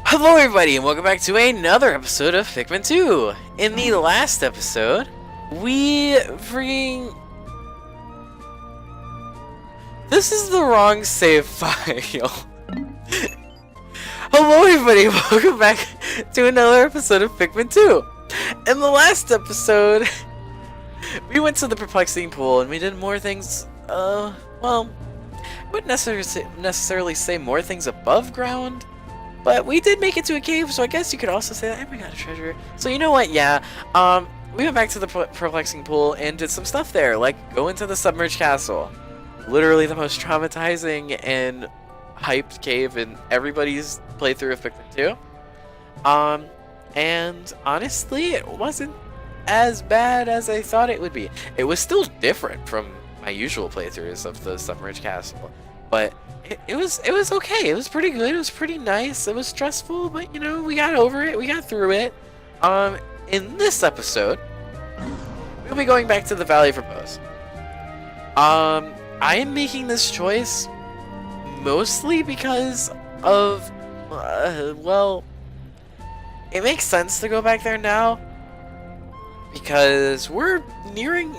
Hello everybody and welcome back to another episode of Pikmin 2. In the last episode, This is the wrong save file. Hello everybody, welcome back to another episode of Pikmin 2. In the last episode, we went to the perplexing pool and we did more things, well, I wouldn't necessarily say more things above ground. But we did make it to a cave, so I guess you could also say that we got a treasure. So you know what, yeah, we went back to the perplexing pool and did some stuff there, like go into the submerged castle. Literally the most traumatizing and hyped cave in everybody's playthrough of Pikmin 2. And honestly, it wasn't as bad as I thought it would be. It was still different from my usual playthroughs of the submerged castle, but it was okay. It was pretty good. It was pretty nice. It was stressful, but you know, we got over it. We got through it. In this episode, we'll be going back to the Valley of Repose. I am making this choice mostly because of, well, it makes sense to go back there now because we're nearing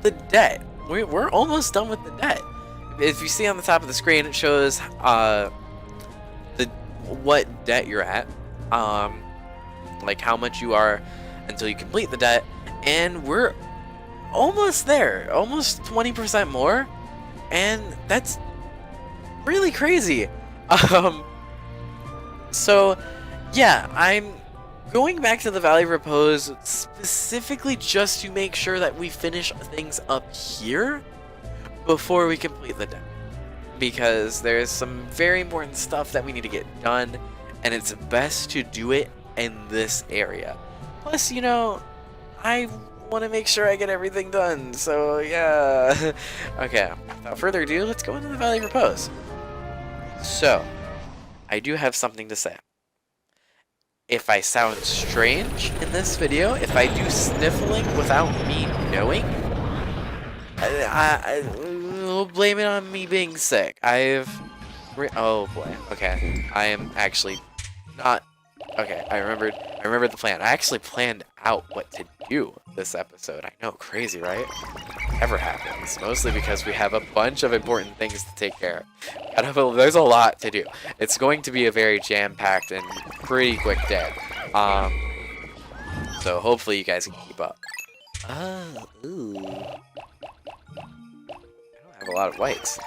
the debt. We're almost done with the debt. If you see on the top of the screen, it shows what debt you're at, like how much you are until you complete the debt, and we're almost there, almost 20% more, and that's really crazy. So yeah, I'm going back to the Valley of Repose specifically just to make sure that we finish things up here before we complete the debt, because there's some very important stuff that we need to get done, and it's best to do it in this area. Plus, you know, I want to make sure I get everything done, so yeah. Okay, without further ado, let's go into the Valley of Repose. So, I do have something to say. If I sound strange in this video, if I do sniffling without me knowing, we'll blame it on me being sick. Oh boy. Okay, I am actually not. Okay, I remembered the plan. I actually planned out what to do this episode. I know, crazy, right? Never happens. Mostly because we have a bunch of important things to take care of. There's a lot to do. It's going to be a very jam-packed and pretty quick day. So hopefully you guys can keep up. Ooh. I have a lot of whites.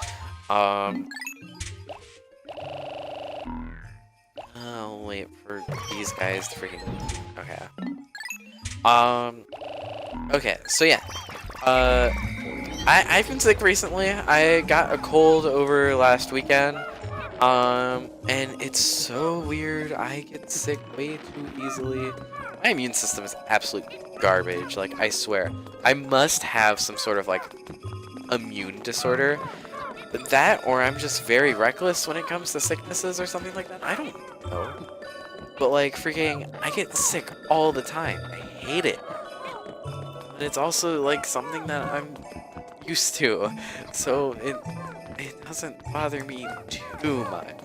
I'll wait for these guys to freaking. Okay. Okay. So yeah. I've been sick recently. I got a cold over last weekend. And it's so weird. I get sick way too easily. My immune system is absolute garbage. Like, I swear. I must have some sort of like immune disorder. That, or I'm just very reckless when it comes to sicknesses or something like that. I don't know. But like, freaking, I get sick all the time. I hate it. But it's also like something that I'm used to. So it doesn't bother me too much.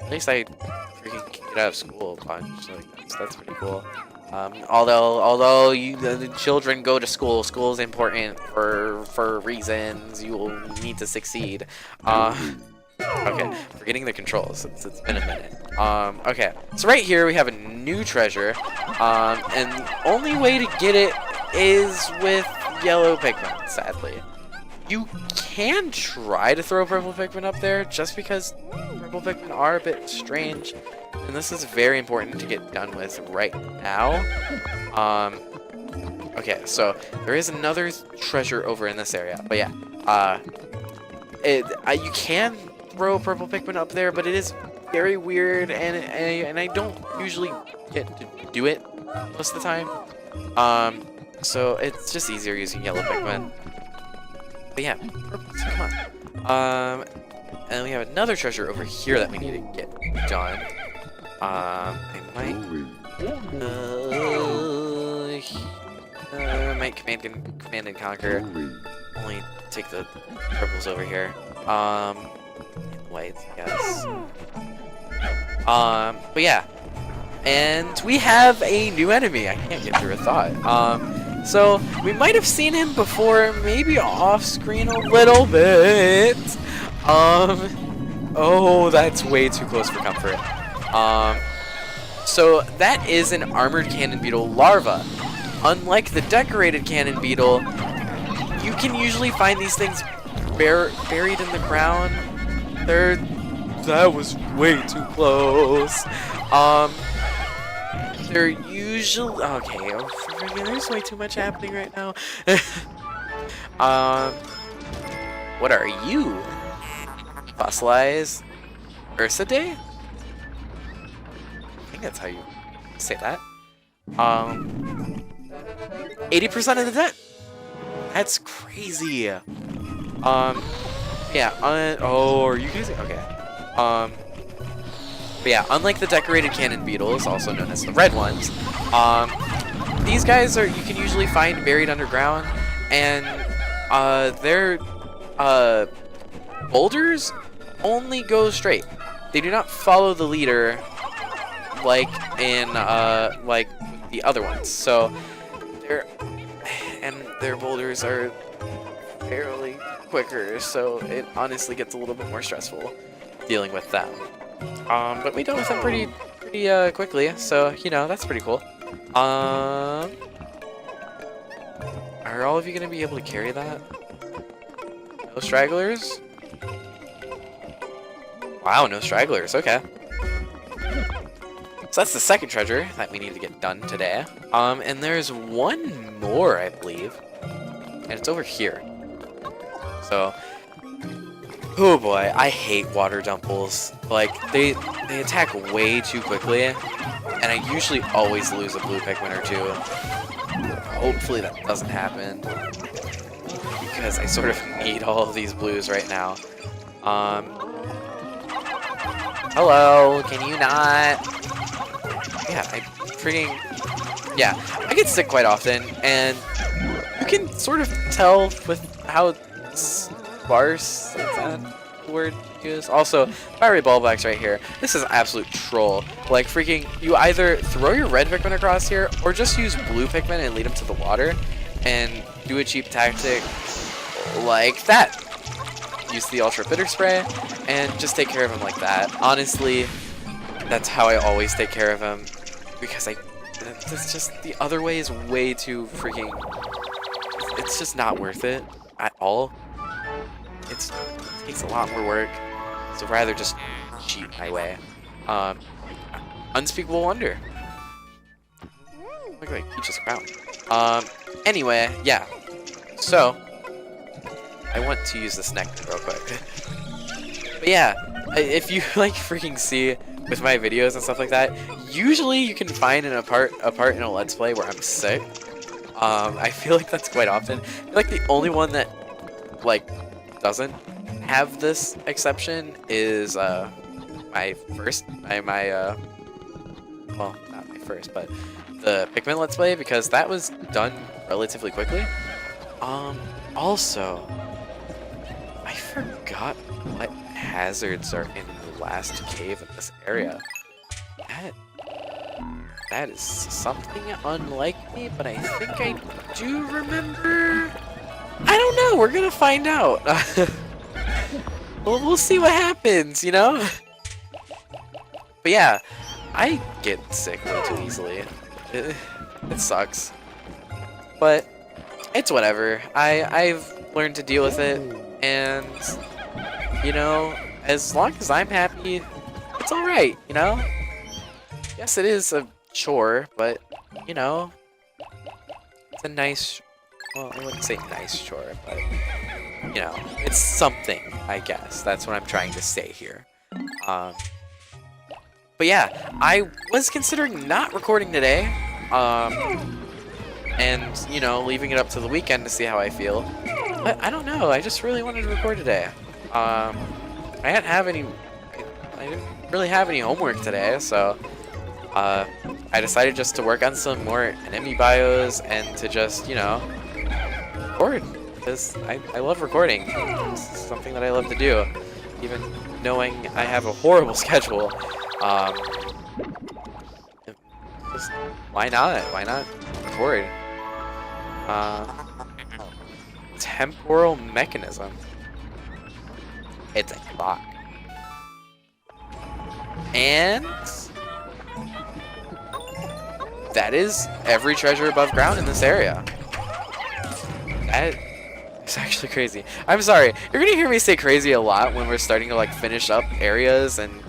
At least I freaking can get out of school a bunch. Like, that's pretty cool. Although the children go to school, school is important for reasons. You will need to succeed. Okay, forgetting the controls. It's been a minute. Okay, so right here we have a new treasure. And the only way to get it is with yellow Pikmin, sadly. You can try to throw purple Pikmin up there, just because purple Pikmin are a bit strange. And this is very important to get done with right now. Okay, so there is another treasure over in this area. But yeah, you can throw purple Pikmin up there, but it is very weird, and I don't usually get to do it most of the time. So it's just easier using yellow Pikmin. But yeah, purple, come on. And we have another treasure over here that we need to get done. I might command and conquer. Only take the purples over here. Whites, yes. But yeah. And we have a new enemy. I can't get through a thought. So we might have seen him before, maybe off screen a little bit. Oh, that's way too close for comfort. So that is an armored cannon beetle larva. Unlike the decorated cannon beetle, you can usually find these things buried in the ground. That was way too close. They're usually okay. There's way too much happening right now. What are you? Fossilized Ursidae? I think that's how you say that. 80% of the debt. That's crazy. Yeah. Oh, are you guys okay? But yeah, unlike the decorated cannon beetles, also known as the red ones, these guys you can usually find buried underground, and their boulders only go straight. They do not follow the leader like in like the other ones. So their boulders are fairly quicker, so it honestly gets a little bit more stressful dealing with them. But we dealt with them pretty quickly, so you know that's pretty cool. Are all of you gonna be able to carry that? No stragglers? Wow, no stragglers. Okay. So that's the second treasure that we need to get done today. And there's one more, I believe, and it's over here. So, oh boy, I hate water dumples. Like they attack way too quickly, and I usually always lose a blue Pikmin or two. Hopefully that doesn't happen, because I sort of need all of these blues right now. Hello, can you not? Yeah, I get sick quite often, and you can sort of tell with how sparse, is that the word used? Also, fiery ballbacks right here. This is absolute troll. Like freaking, you either throw your red Pikmin across here, or just use blue Pikmin and lead them to the water, and do a cheap tactic like that. Use the ultra bitter spray, and just take care of him like that. Honestly, that's how I always take care of him, because it's just, the other way is way too freaking, it's just not worth it at all. It takes a lot more work, so rather just cheat my way. Unspeakable Wonder. Look like Peach's crown. Anyway, yeah. So, I want to use this neck real quick. But yeah, if you like freaking see with my videos and stuff like that, usually you can find a part in a Let's Play where I'm sick. I feel like that's quite often. I feel like the only one that like doesn't have this exception is well, not my first, but the Pikmin Let's Play, because that was done relatively quickly. Also, I forgot what hazards are in the last cave in this area. That is something unlike me, but I think I do remember. I don't know. We're gonna find out. We'll see what happens, you know? But yeah, I get sick way too easily. It sucks. But it's whatever. I've learned to deal with it, and you know, as long as I'm happy, it's alright, you know? Yes, it is a chore, but you know, it's a nice, well, I wouldn't say nice chore, but you know, it's something, I guess. That's what I'm trying to say here. But yeah, I was considering not recording today, and you know, leaving it up to the weekend to see how I feel. But I don't know, I just really wanted to record today. I didn't really have any homework today, so I decided just to work on some more enemy bios and to just, you know, record, because I love recording. It's something that I love to do, even knowing I have a horrible schedule. Um, just, why not? Why not record? Temporal mechanism. It's a clock. And that is every treasure above ground in this area. That is actually crazy. I'm sorry. You're gonna hear me say crazy a lot when we're starting to like finish up areas and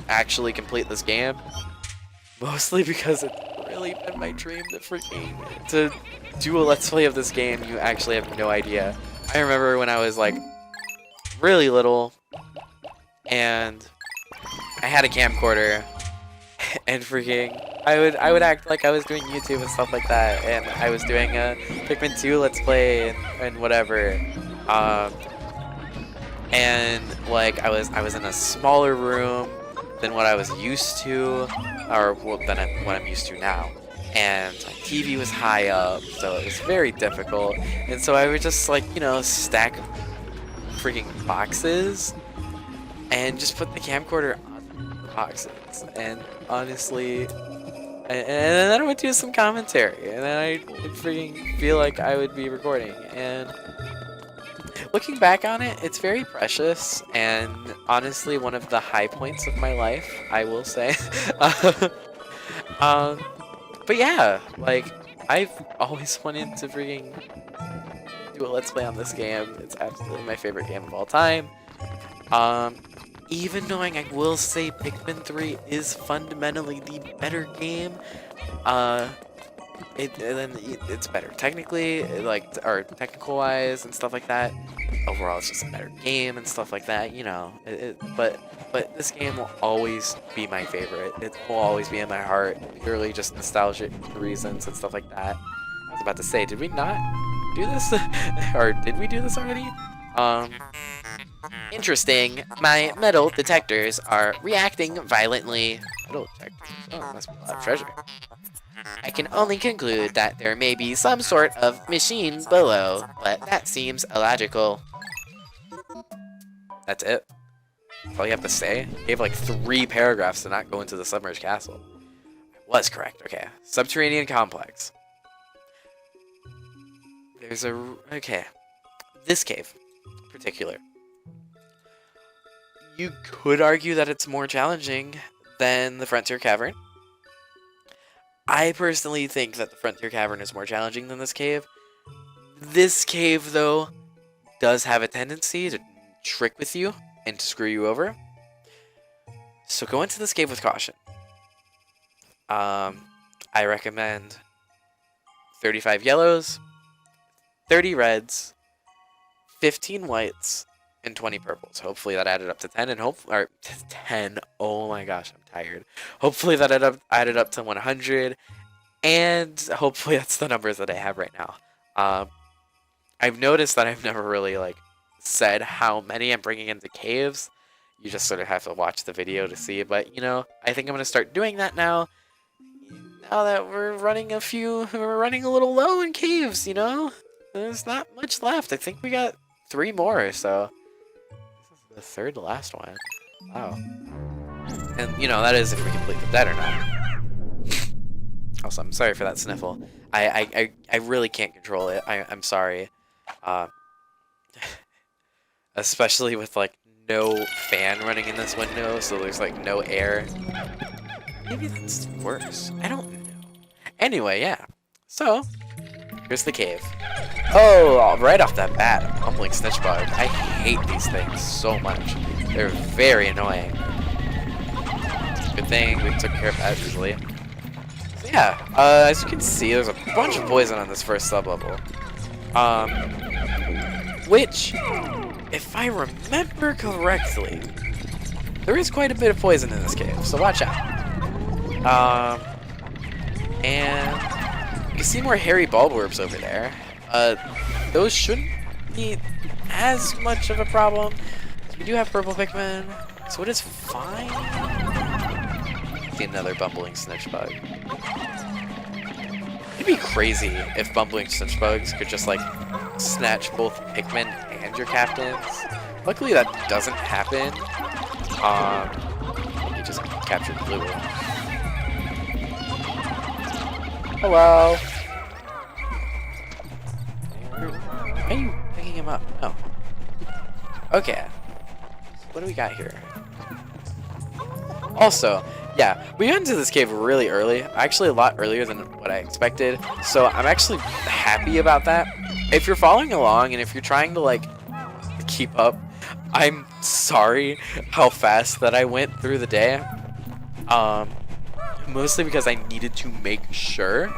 actually complete this game. Mostly because it's really been my dream to do a let's play of this game. You actually have no idea. I remember when I was like really little and I had a camcorder and freaking I would act like I was doing YouTube and stuff like that, and I was doing a Pikmin 2 let's play and whatever. And like I was in a smaller room than what I was used to, or well, what I'm used to now. And my TV was high up, so it was very difficult. And so I would just like, you know, stack freaking boxes and just put the camcorder on the boxes. And honestly, and then I would do some commentary, and then I would freaking feel like I would be recording. And looking back on it, it's very precious, and honestly one of the high points of my life, I will say. But yeah, like, I've always wanted to freaking do a let's play on this game. It's absolutely my favorite game of all time. Even knowing I will say Pikmin 3 is fundamentally the better game, it's better technically, like, or technical wise and stuff like that. Overall, it's just a better game and stuff like that, you know. But this game will always be my favorite. It will always be in my heart, purely just nostalgic reasons and stuff like that. I was about to say, did we not do this, or did we do this already? Interesting. My metal detectors are reacting violently. Metal detectors? Oh, that must be a lot of treasure. I can only conclude that there may be some sort of machine below, but that seems illogical. That's it? That's all you have to say? You gave like 3 paragraphs to not go into the submerged castle. I was correct, okay. Subterranean complex. There's a... okay. This cave, in particular. You could argue that it's more challenging than the Frontier Cavern. I personally think that the Frontier Cavern is more challenging than this cave. This cave, though, does have a tendency to trick with you and to screw you over. So go into this cave with caution. I recommend 35 yellows, 30 reds, 15 whites, and 20 purples. Hopefully that added up to 10, and or 10. Oh my gosh, I'm tired. Hopefully that added up to 100, and hopefully that's the numbers that I have right now. I've noticed that I've never really like said how many I'm bringing into caves. You just sort of have to watch the video to see, but you know, I think I'm gonna start doing that now. Now that we're running a little low in caves, you know, there's not much left. I think we got 3 more, so. The third to last one. Wow. And, you know, that is if we complete the dead or not. Also, I'm sorry for that sniffle. I really can't control it. I'm sorry. Especially with, like, no fan running in this window, so there's, like, no air. Maybe that's worse. I don't know. Anyway, yeah. So, here's the cave. Oh, right off the bat, a bumbling snitch bug. I hate these things so much. They're very annoying. Good thing we took care of that easily. So yeah, as you can see, there's a bunch of poison on this first sub-level. Which, if I remember correctly, there is quite a bit of poison in this cave, so watch out. And you can see more hairy bulborbs over there. Those shouldn't be as much of a problem. We do have purple Pikmin, so it is fine. See another bumbling snitch bug. It'd be crazy if bumbling snitch bugs could just like snatch both Pikmin and your captains. Luckily that doesn't happen. You just captured blue. Hello. Why are you picking him up? No. Okay. What do we got here? Also, yeah, we got into this cave really early. Actually, a lot earlier than what I expected. So I'm actually happy about that. If you're following along and if you're trying to like keep up, I'm sorry how fast that I went through the day. Mostly because I needed to make sure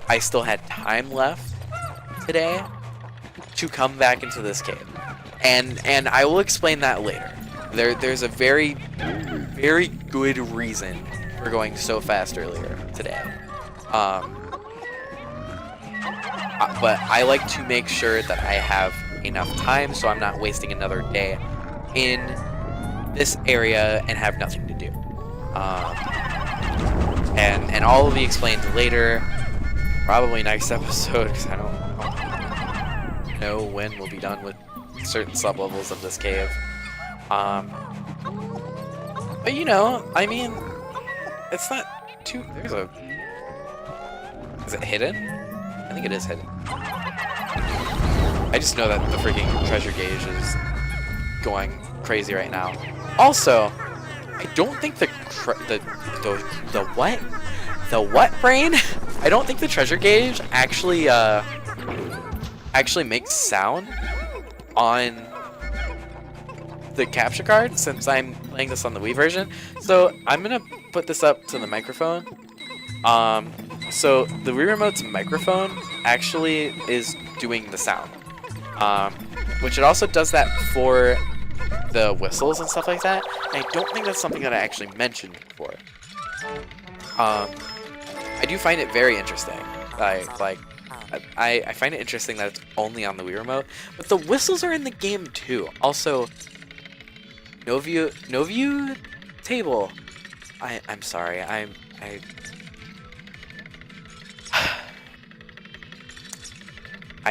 I still had time left today to come back into this cave. And I will explain that later. There's a very good reason for going so fast earlier today. But I like to make sure that I have enough time so I'm not wasting another day in this area and have nothing to do. And all will be explained later, probably next episode, because I don't know when we'll be done with certain sublevels of this cave. But you know, I mean, it's not too. There's a. Is it hidden? I think it is hidden. I just know that the freaking treasure gauge is going crazy right now. Also, I don't think the what brain? I don't think the treasure gauge actually makes sound on the capture card since I'm playing this on the Wii version. So I'm gonna put this up to the microphone. So the Wii Remote's microphone actually is doing the sound, which it also does that for the whistles and stuff like that. And I don't think that's something that I actually mentioned before. I do find it very interesting. I find it interesting that it's only on the Wii Remote, but the whistles are in the game too. Also, no view table. I'm sorry. I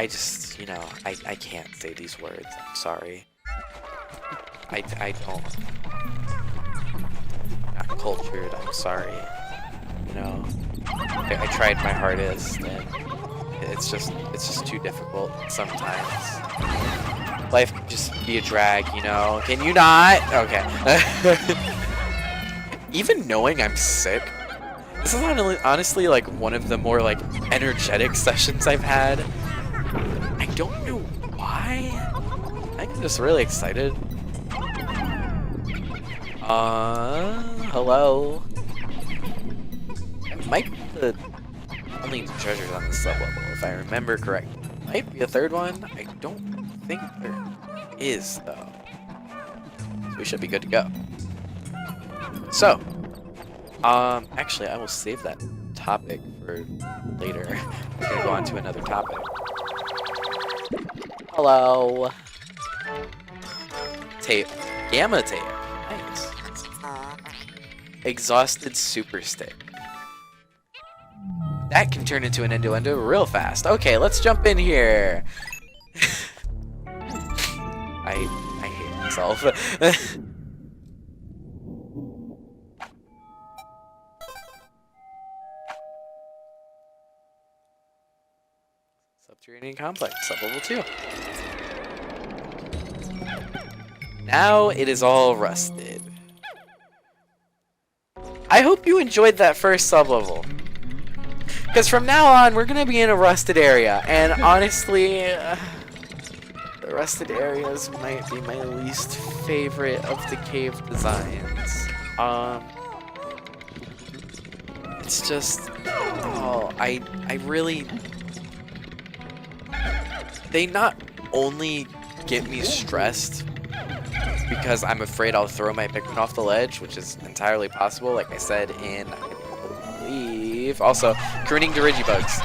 just, you know, I can't say these words. I'm sorry. I don't. Not cultured. I'm sorry. You know, I tried my hardest, and it's just too difficult sometimes. Life can just be a drag, you know. Can you not? Okay. Even knowing I'm sick, this is honestly like one of the more like energetic sessions I've had. I don't know why. I think I'm just really excited. Hello. It might be the only two treasures on this sub-level, if I remember correctly. Might be a third one. I don't think there is, though. So we should be good to go. So, actually, I will save that topic for later. We're gonna go on to another topic. Hello. Tape. Gamma tape. Nice. Exhausted super stick. That can turn into an innuendo real fast. Okay, let's jump in here. I hate myself. Subterranean complex, sub-level 2. Now it is all rusted. I hope you enjoyed that first sub-level. Because from now on, we're going to be in a rusted area. And honestly, the rusted areas might be my least favorite of the cave designs. It's just, oh, I really, they not only get me stressed because I'm afraid I'll throw my Pikmin off the ledge, which is entirely possible, like I said in, I believe, also, crooning Dirigibugs.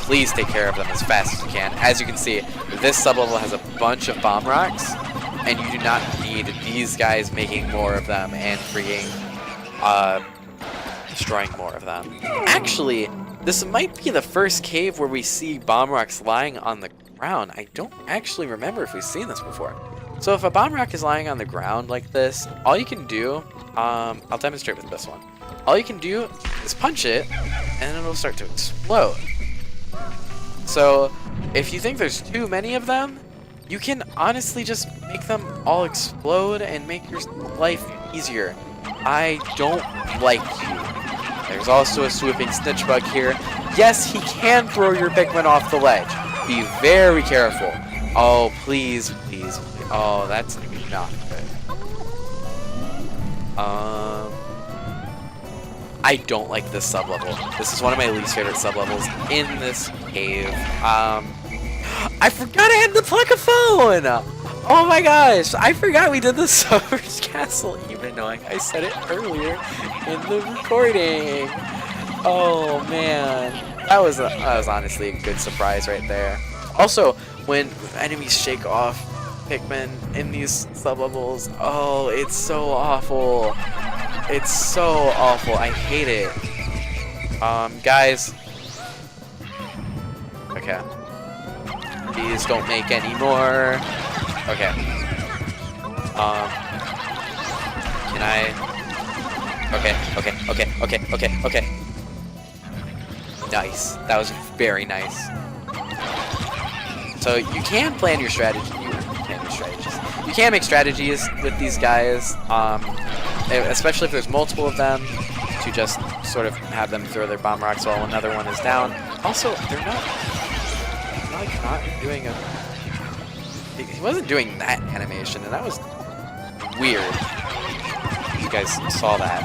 Please take care of them as fast as you can. As you can see, this sublevel has a bunch of bomb rocks, and you do not need these guys making more of them and freaking destroying more of them. Actually, this might be the first cave where we see bomb rocks lying on the ground. I don't actually remember if we've seen this before. So if a bomb rock is lying on the ground like this, all you can do, I'll demonstrate with this one. all you can do is punch it, and it'll start to explode. So, if you think there's too many of them, you can honestly just make them all explode and make your life easier. I don't like you. There's also a swooping snitch bug here. Yes, he can throw your Pikmin off the ledge. Be very careful. Oh, please, please, please. Oh, that's not good. I don't like this sublevel. This is one of my least favorite sublevels in this cave. I forgot I had the Pluck-a-phone! Oh my gosh, I forgot we did the Summer's Castle, even knowing I said it earlier in the recording. Oh man, that was honestly a good surprise right there. Also, when enemies shake off Pikmin in these sublevels, oh, it's so awful. It's so awful. I hate it. Guys. Okay. Please don't make any more. Okay. Can I? Okay. Nice. That was very nice. So you can plan your strategy. You can make strategies with these guys, especially if there's multiple of them, to just sort of have them throw their bomb rocks while another one is down. Also, they're not doing a... He wasn't doing that animation, and that was weird. You guys saw that.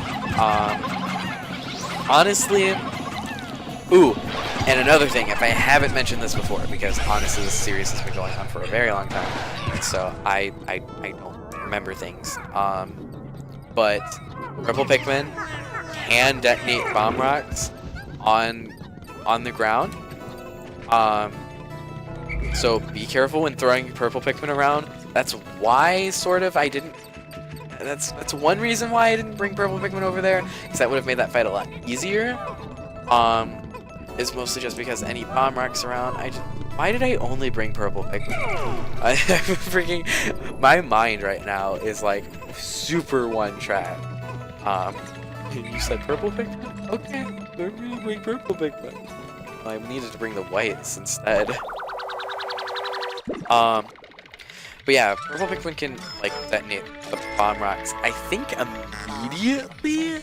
Honestly... Ooh, and another thing, if I haven't mentioned this before, because honestly this series has been going on for a very long time, and so I don't remember things. But purple Pikmin can detonate bomb rocks on the ground. So be careful when throwing purple Pikmin around. That's why sort of I didn't. That's one reason why I didn't bring purple Pikmin over there, because that would have made that fight a lot easier. Is mostly just because any bomb rocks around. Why did I only bring purple Pikmin? Freaking, my mind right now is like super one track. You said purple Pikmin? Okay, I'm gonna bring purple Pikmin. I needed to bring the whites instead. But yeah, purple Pikmin can like detonate the bomb rocks, I think immediately.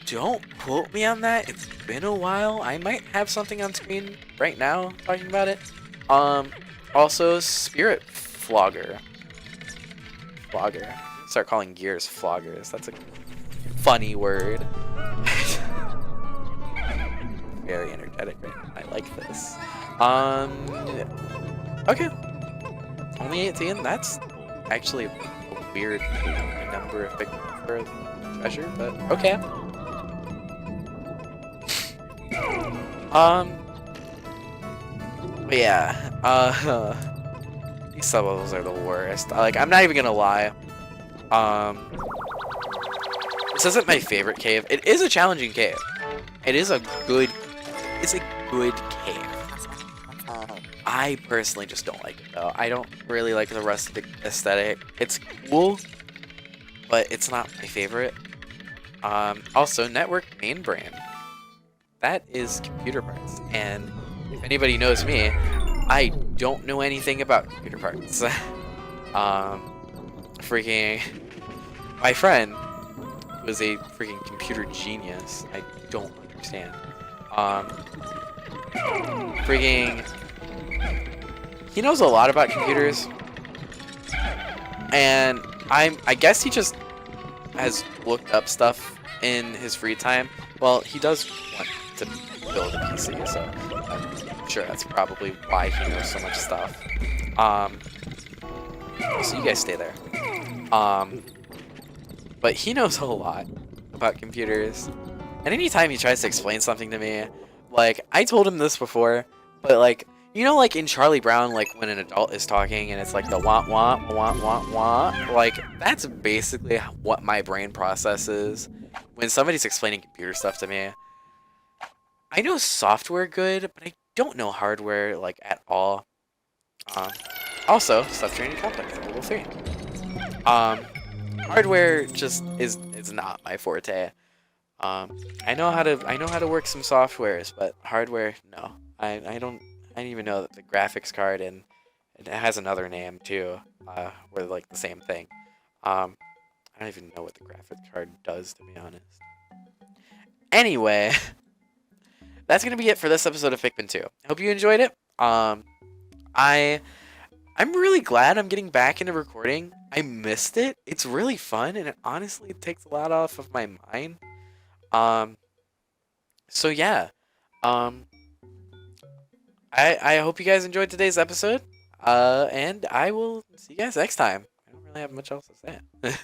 Don't quote me on that. It's been a while. I might have something on screen right now talking about it. Also, Spirit Flogger. Start calling gears floggers. That's a funny word. Very energetic right now. I like this. Okay. Only 18? That's actually a weird number of big for treasure, but okay. But yeah, these sublevels are the worst. Like, I'm not even gonna lie. This isn't my favorite cave. It is a challenging cave. It's a good cave. I personally just don't like it though. I don't really like the rustic aesthetic. It's cool, but it's not my favorite. Also, network main brand. That is computer parts, and if anybody knows me, I don't know anything about computer parts. Freaking, my friend was a freaking computer genius. I don't understand. Freaking, he knows a lot about computers, and I guess he just has looked up stuff in his free time. Well, he does want to build a PC, so I'm sure that's probably why he knows so much stuff. So you guys stay there. But he knows a lot about computers, and anytime he tries to explain something to me, like, I told him this before, but like, you know, like in Charlie Brown, like when an adult is talking and it's like the wah wah wah wah wah, like that's basically what my brain processes when somebody's explaining computer stuff to me. I know software good, but I don't know hardware like at all. Also, stuff training complex level 3. Hardware just is not my forte. I know how to work some softwares, but hardware, no. I didn't even know that the graphics card and it has another name too. Were like the same thing. I don't even know what the graphics card does, to be honest. Anyway, that's gonna be it for this episode of Pikmin 2. I hope you enjoyed it. I I'm really glad I'm getting back into recording. I missed it. It's really fun, and it honestly takes a lot off of my mind. Um, so yeah. Um, I hope you guys enjoyed today's episode. And I will see you guys next time. I don't really have much else to say.